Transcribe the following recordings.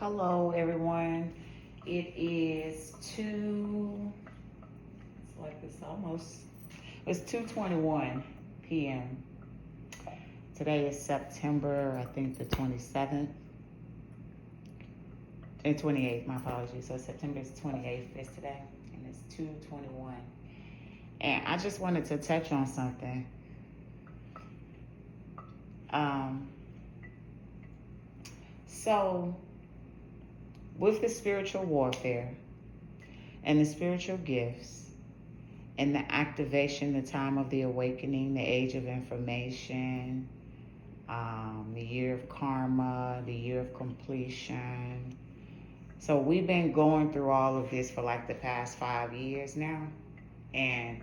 Hello, everyone. It is two. It's like it's almost. It's 2:21 p.m. Today is September, I think the 27th and 28th. My apologies. So September is 28th is today, and it's 2:21. And I just wanted to touch on something. Um. So with the spiritual warfare and the spiritual gifts and the activation, the time of the awakening, the age of information, the year of karma, the year of completion. So we've been going through all of this for like the past 5 years now. And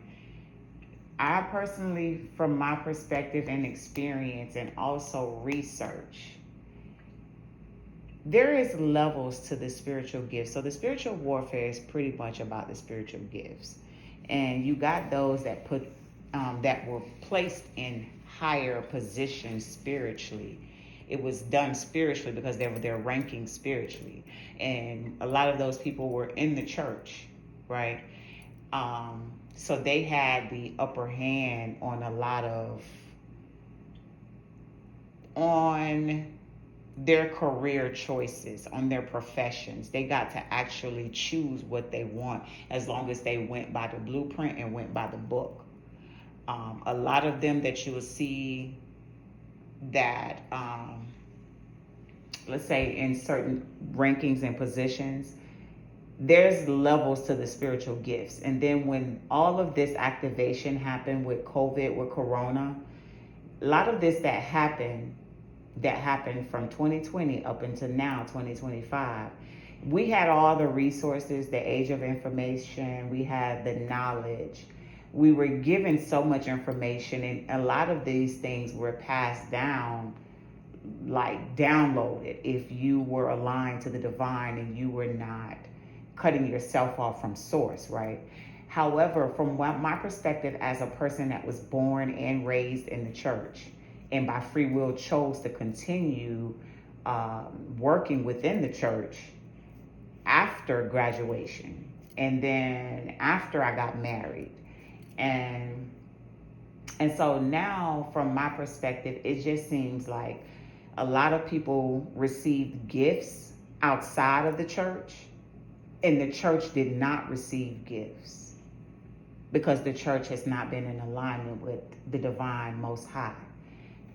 I personally, from my perspective and experience and also research, there is levels to the spiritual gifts. So the spiritual warfare is pretty much about the spiritual gifts, and you got those that that were placed in higher positions spiritually. It was done spiritually because they were their ranking spiritually, and a lot of those people were in the church, right? So they had the upper hand on a lot of on their career choices, on their professions. They got to actually choose what they want as long as they went by the blueprint and went by the book. A lot of them that you will see that, let's say, in certain rankings and positions, there's levels to the spiritual gifts. And then when all of this activation happened with COVID, with Corona, a lot of this that happened from 2020 up until now, 2025. We had all the resources, the age of information, we had the knowledge. We were given so much information, and a lot of these things were passed down, like downloaded, if you were aligned to the divine and you were not cutting yourself off from source, right? However, from my perspective as a person that was born and raised in the church, and by free will chose to continue working within the church after graduation, and then after I got married, and so now from my perspective, it just seems like a lot of people received gifts outside of the church, and the church did not receive gifts because the church has not been in alignment with the divine most high.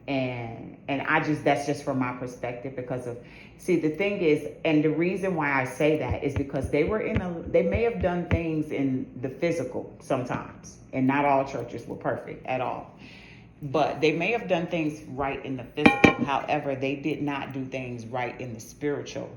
And I just, that's just from my perspective, because of, see, the thing is, and the reason why I say that is because they may have done things in the physical sometimes, and not all churches were perfect at all, but they may have done things right in the physical. However, they did not do things right in the spiritual,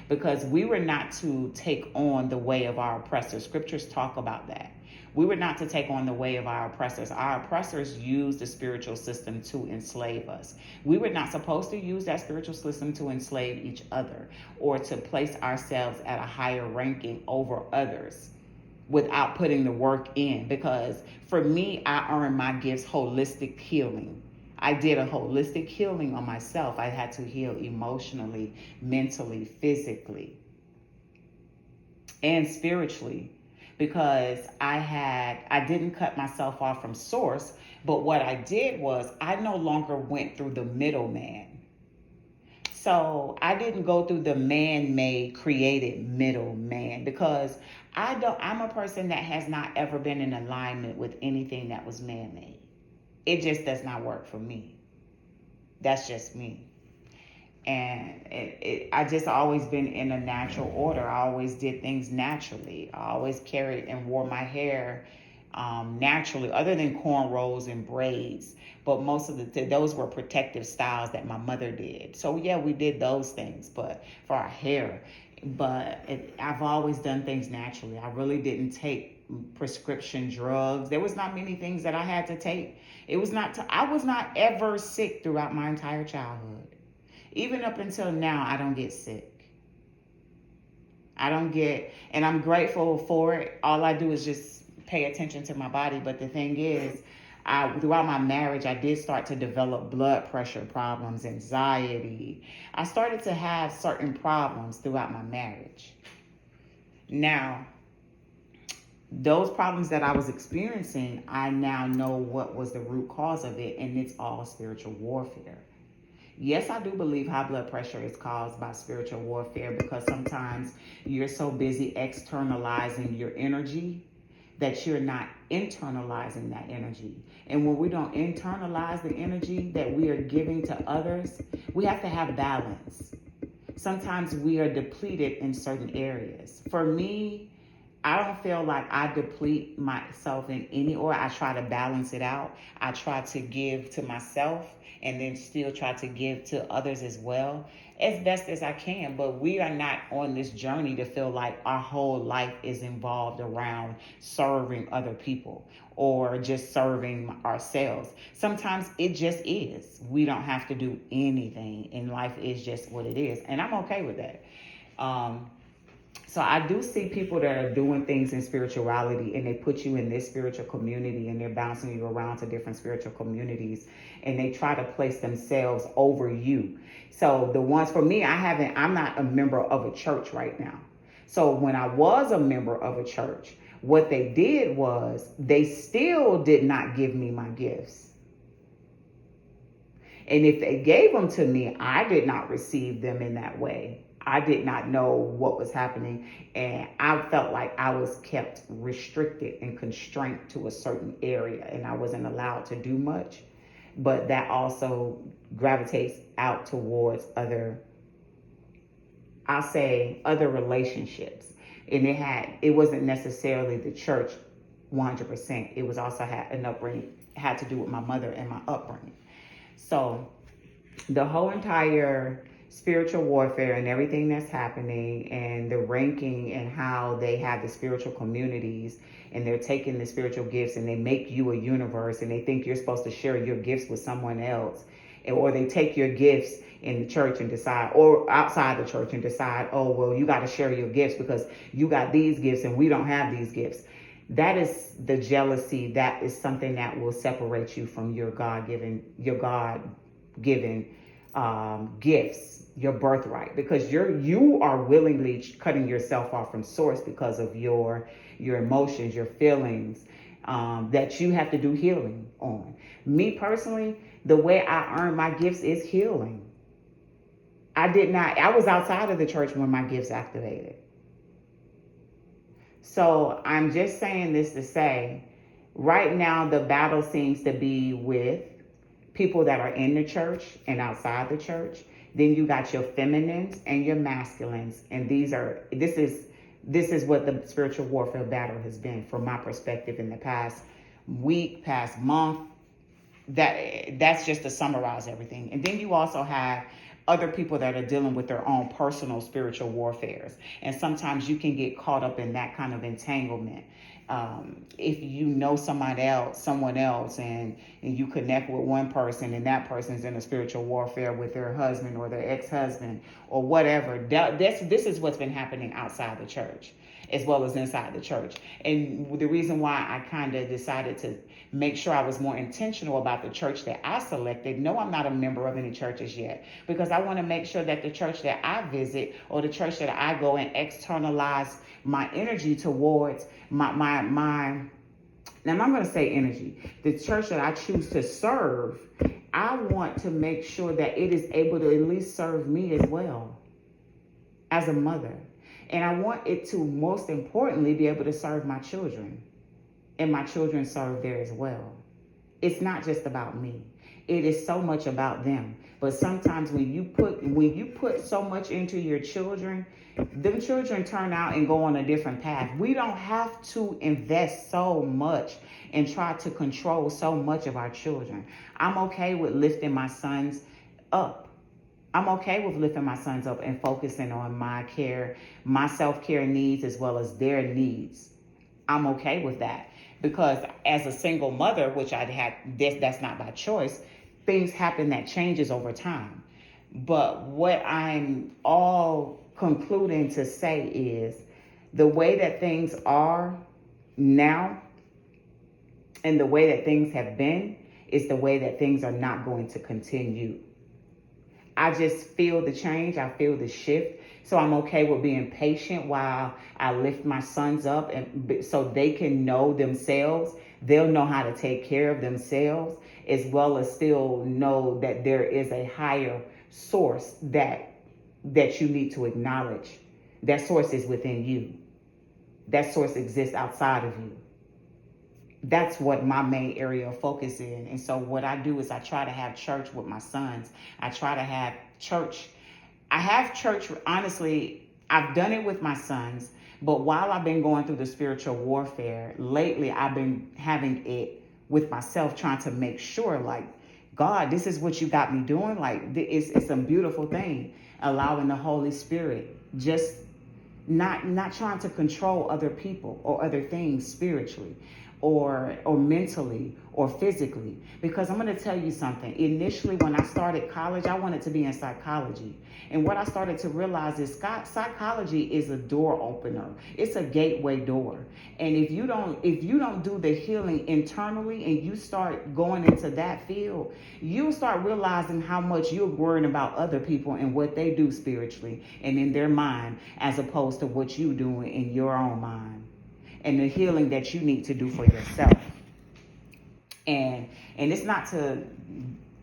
because we were not to take on the way of our oppressors. Scriptures talk about that. We were not to take on the way of our oppressors. Our oppressors used the spiritual system to enslave us. We were not supposed to use that spiritual system to enslave each other or to place ourselves at a higher ranking over others without putting the work in. Because for me, I earned my gifts holistic healing. I did a holistic healing on myself. I had to heal emotionally, mentally, physically, and spiritually, because I didn't cut myself off from source, but what I did was I no longer went through the middleman. So I didn't go through the man-made created middleman, because I'm a person that has not ever been in alignment with anything that was man-made. It just does not work for me. That's just me. And I just always been in a natural order. I always did things naturally. I always carried and wore my hair naturally, other than cornrows and braids. But most of those were protective styles that my mother did. So yeah, we did those things, but for our hair. But I've always done things naturally. I really didn't take prescription drugs. There was not many things that I had to take. I was not ever sick throughout my entire childhood. Even up until now, I don't get sick. And I'm grateful for it. All I do is just pay attention to my body. But the thing is, Throughout my marriage, I did start to develop blood pressure problems, anxiety. I started to have certain problems throughout my marriage. Now, those problems that I was experiencing, I now know what was the root cause of it, and it's all spiritual warfare. Yes, I do believe high blood pressure is caused by spiritual warfare, because sometimes you're so busy externalizing your energy that you're not internalizing that energy. And when we don't internalize the energy that we are giving to others, we have to have balance. Sometimes we are depleted in certain areas. For me, I don't feel like I deplete myself in any, or I try to balance it out. I try to give to myself and then still try to give to others as well, as best as I can. But we are not on this journey to feel like our whole life is involved around serving other people or just serving ourselves. Sometimes it just is. We don't have to do anything, and life is just what it is. And I'm okay with that. So I do see people that are doing things in spirituality, and they put you in this spiritual community, and they're bouncing you around to different spiritual communities, and they try to place themselves over you. So the ones, for me, I'm not a member of a church right now. So when I was a member of a church, what they did was they still did not give me my gifts. And if they gave them to me, I did not receive them in that way. I did not know what was happening, and I felt like I was kept restricted and constrained to a certain area, and I wasn't allowed to do much. But that also gravitates out towards other, I'll say, other relationships. And it wasn't necessarily the church 100%. It was also had to do with my mother and my upbringing. So the whole entire spiritual warfare and everything that's happening, and the ranking, and how they have the spiritual communities, and they're taking the spiritual gifts and they make you a universe, and they think you're supposed to share your gifts with someone else, or they take your gifts in the church and decide, or outside the church and decide, oh, well, you got to share your gifts because you got these gifts and we don't have these gifts. That is the jealousy. That is something that will separate you from your God-given gifts, your birthright, because you are willingly cutting yourself off from source because of your emotions, your feelings, that you have to do healing on. Me personally, the way I earn my gifts is healing. I was outside of the church when my gifts activated. So I'm just saying this to say, right now the battle seems to be with people that are in the church and outside the church. Then you got your feminines and your masculines, and this is what the spiritual warfare battle has been from my perspective in the past week, past month. That's just to summarize everything. And then you also have other people that are dealing with their own personal spiritual warfares, and sometimes you can get caught up in that kind of entanglement. If you know someone else, and you connect with one person, and that person's in a spiritual warfare with their husband or their ex-husband or whatever, this is what's been happening outside the church as well as inside the church. And the reason why I kind of decided to make sure I was more intentional about the church that I selected. No, I'm not a member of any churches yet, because I want to make sure that the church that I visit, or the church that I go and externalize my energy towards, now I'm going to say energy, the church that I choose to serve, I want to make sure that it is able to at least serve me as well as a mother. And I want it to, most importantly, be able to serve my children, and my children serve there as well. It's not just about me. It is so much about them. But sometimes when you put so much into your children, them children turn out and go on a different path. We don't have to invest so much and try to control so much of our children. I'm okay with lifting my sons up. I'm okay with lifting my sons up and focusing on my care, my self-care needs, as well as their needs. I'm okay with that, because as a single mother, which that's not by choice, things happen that changes over time. But what I'm all concluding to say is, the way that things are now, And the way that things have been is the way that things are not going to continue. I just feel the change. I feel the shift. So I'm okay with being patient while I lift my sons up, and so they can know themselves. They'll know how to take care of themselves, as well as still know that there is a higher source that you need to acknowledge. That source is within you. That source exists outside of you. That's what my main area of focus is. And so what I do is I try to have church with my sons. I try to have church. I have church, honestly, I've done it with my sons, but while I've been going through the spiritual warfare, lately I've been having it with myself, trying to make sure, like, God, this is what you got me doing. Like, it's a beautiful thing, allowing the Holy Spirit, just not trying to control other people or other things spiritually or mentally or physically. Because I'm going to tell you something. Initially, when I started college, I wanted to be in psychology. And what I started to realize is psychology is a door opener. It's a gateway door. And if you don't do the healing internally and you start going into that field, you'll start realizing how much you're worrying about other people and what they do spiritually and in their mind, as opposed to what you're doing in your own mind and the healing that you need to do for yourself. And it's not to,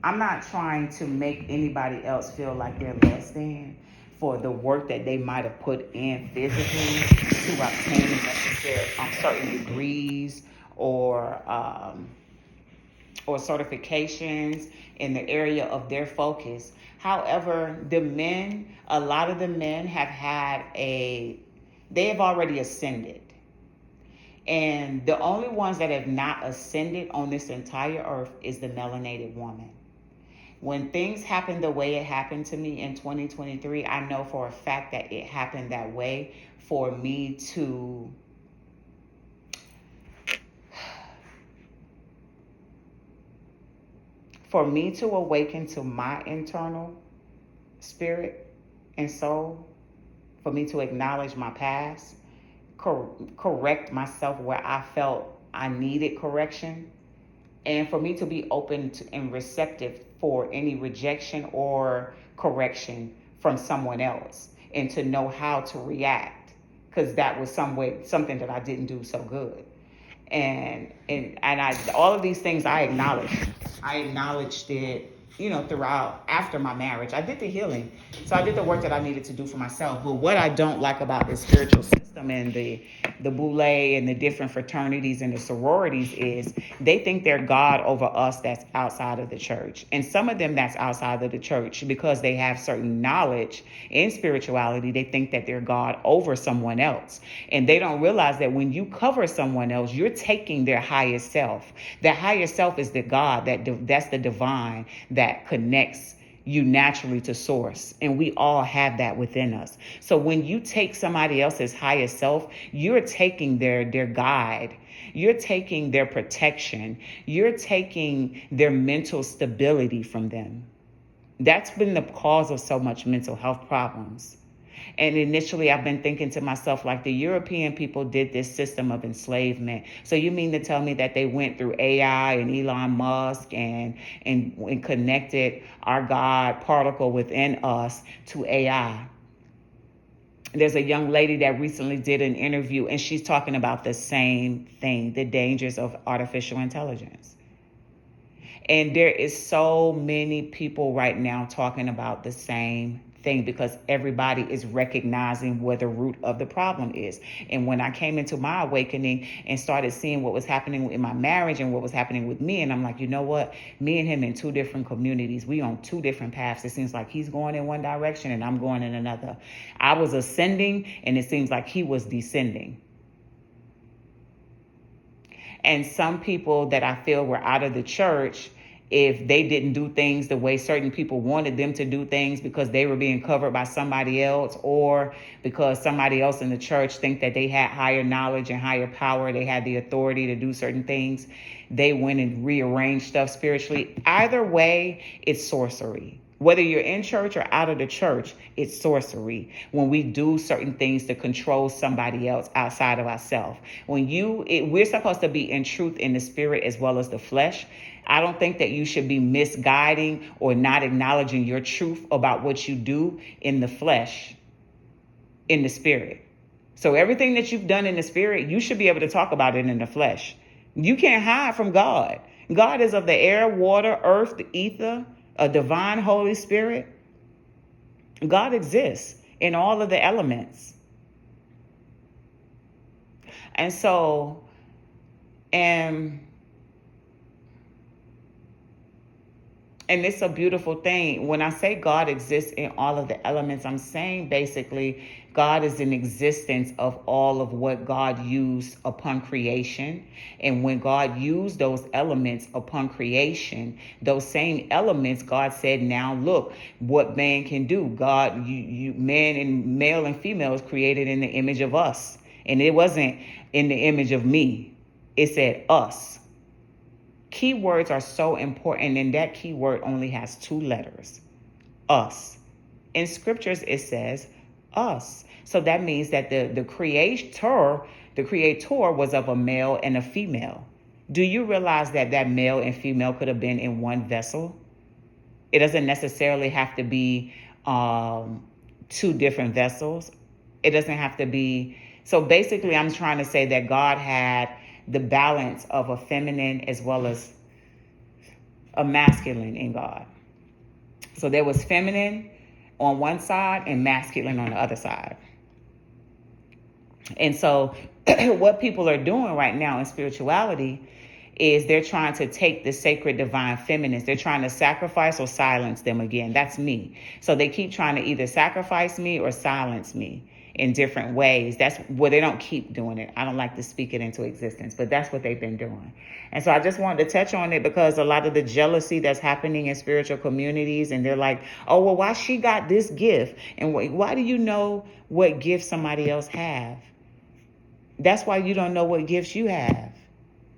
I'm not trying to make anybody else feel like they're less than for the work that they might have put in physically to obtain necessary certain degrees or certifications in the area of their focus. However, a lot of the men they have already ascended. And the only ones that have not ascended on this entire earth is the melanated woman. When things happened the way it happened to me in 2023, I know for a fact that it happened that way for me to awaken to my internal spirit and soul, for me to acknowledge my past, correct myself where I felt I needed correction, and for me to be open and receptive for any rejection or correction from someone else, and to know how to react, because that was something that I didn't do so good. And all of these things I acknowledged it, throughout, after my marriage. I did the healing. So I did the work that I needed to do for myself. But what I don't like about the spiritual system and the boule and the different fraternities and the sororities is they think they're God over us that's outside of the church. And some of them that's outside of the church, because they have certain knowledge in spirituality, they think that they're God over someone else. And they don't realize that when you cover someone else, you're taking their highest self. Their higher self is the God, that's the divine that connects you naturally to source. And we all have that within us. So when you take somebody else's highest self, you're taking their guide. You're taking their protection. You're taking their mental stability from them. That's been the cause of so much mental health problems. And initially, I've been thinking to myself, like, the European people did this system of enslavement. So you mean to tell me that they went through AI and Elon Musk and connected our God particle within us to AI? There's a young lady that recently did an interview, and she's talking about the same thing, the dangers of artificial intelligence. And there is so many people right now talking about the same thing, because everybody is recognizing where the root of the problem is. And when I came into my awakening and started seeing what was happening in my marriage and what was happening with me, and I'm like, you know what? Me and him in two different communities, we on two different paths. It seems like he's going in one direction and I'm going in another. I was ascending and it seems like he was descending. And some people that I feel were out of the church, if they didn't do things the way certain people wanted them to do things because they were being covered by somebody else, or because somebody else in the church think that they had higher knowledge and higher power, they had the authority to do certain things, they went and rearranged stuff spiritually. Either way, it's sorcery. Whether you're in church or out of the church, it's sorcery. When we do certain things to control somebody else outside of ourselves. We're supposed to be in truth in the spirit as well as the flesh. I don't think that you should be misguiding or not acknowledging your truth about what you do in the flesh, in the spirit. So everything that you've done in the spirit, you should be able to talk about it in the flesh. You can't hide from God. God is of the air, water, earth, the ether, a divine Holy Spirit. God exists in all of the elements. And so, and it's a beautiful thing. When I say God exists in all of the elements, I'm saying basically God is in existence of all of what God used upon creation. And when God used those elements upon creation, those same elements, God said, now look what man can do. God, man and male and female is created in the image of us. And it wasn't in the image of me. It said us. Keywords are so important, and that keyword only has 2 letters, us. In scriptures, it says us. So that means that the creator was of a male and a female. Do you realize that male and female could have been in one vessel? It doesn't necessarily have to be 2 different vessels. It doesn't have to be. So basically, I'm trying to say that God had the balance of a feminine as well as a masculine in God. So there was feminine on one side and masculine on the other side. And so what people are doing right now in spirituality is they're trying to take the sacred divine feminines. They're trying to sacrifice or silence them again. That's me. So they keep trying to either sacrifice me or silence me in different ways. That's where they don't keep doing it. I don't like to speak it into existence, but that's what they've been doing. And so I just wanted to touch on it because a lot of the jealousy that's happening in spiritual communities, and they're like, oh, well, why she got this gift? And why do you know what gifts somebody else have? That's why you don't know what gifts you have.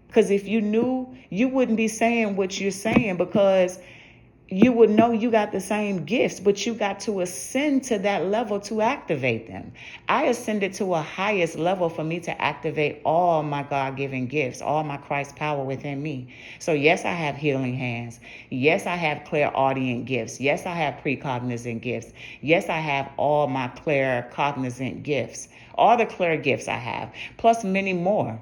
Because if you knew, you wouldn't be saying what you're saying, because you would know you got the same gifts, but you got to ascend to that level to activate them. I ascended to a highest level for me to activate all my God-given gifts, all my Christ power within me. So yes, I have healing hands. Yes, I have clairaudient gifts. Yes, I have precognizant gifts. Yes, I have all my claircognizant gifts, all the clair gifts I have, plus many more.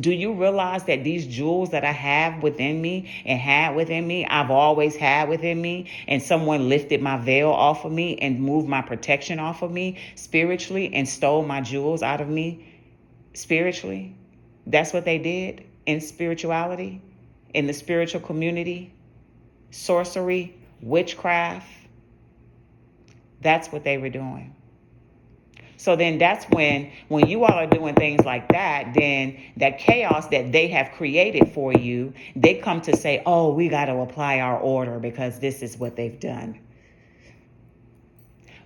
Do you realize that these jewels that I have within me and had within me, I've always had within me, and someone lifted my veil off of me and moved my protection off of me spiritually and stole my jewels out of me spiritually? That's what they did in spirituality, in the spiritual community, sorcery, witchcraft. That's what they were doing. So then that's when you all are doing things like that, then that chaos that they have created for you, they come to say, oh, we got to apply our order because this is what they've done.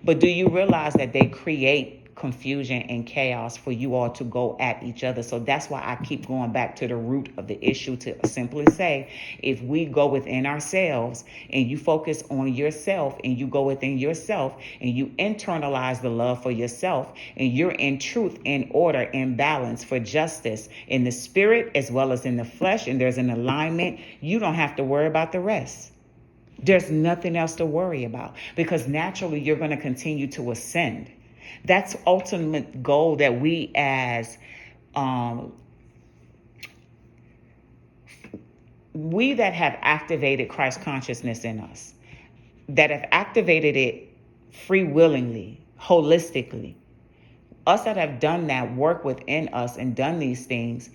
But do you realize that they create confusion and chaos for you all to go at each other? So that's why I keep going back to the root of the issue, to simply say, if we go within ourselves and you focus on yourself and you go within yourself and you internalize the love for yourself and you're in truth, in order, in balance, for justice in the spirit as well as in the flesh, and there's an alignment, you don't have to worry about the rest. There's nothing else to worry about, because naturally you're going to continue to ascend. That's ultimate goal that we as we that have activated Christ consciousness in us, that have activated it free willingly, holistically, us that have done that work within us and done these things,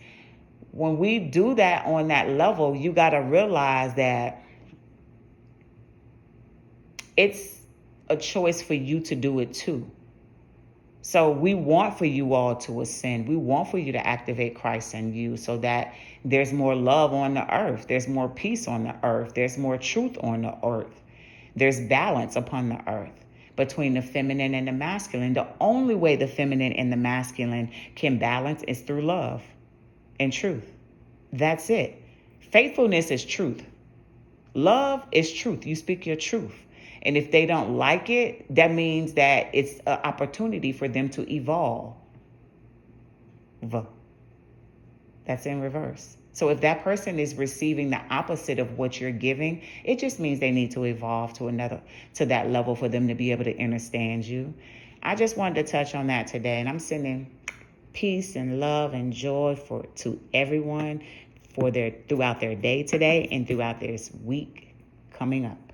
when we do that on that level, you got to realize that it's a choice for you to do it too. So we want for you all to ascend. We want for you to activate Christ in you so that there's more love on the earth. There's more peace on the earth. There's more truth on the earth. There's balance upon the earth between the feminine and the masculine. The only way the feminine and the masculine can balance is through love and truth. That's it. Faithfulness is truth. Love is truth. You speak your truth. And if they don't like it, that means that it's an opportunity for them to evolve. That's in reverse. So if that person is receiving the opposite of what you're giving, it just means they need to evolve to that level for them to be able to understand you. I just wanted to touch on that today, and I'm sending peace and love and joy to everyone throughout their day today and throughout this week coming up.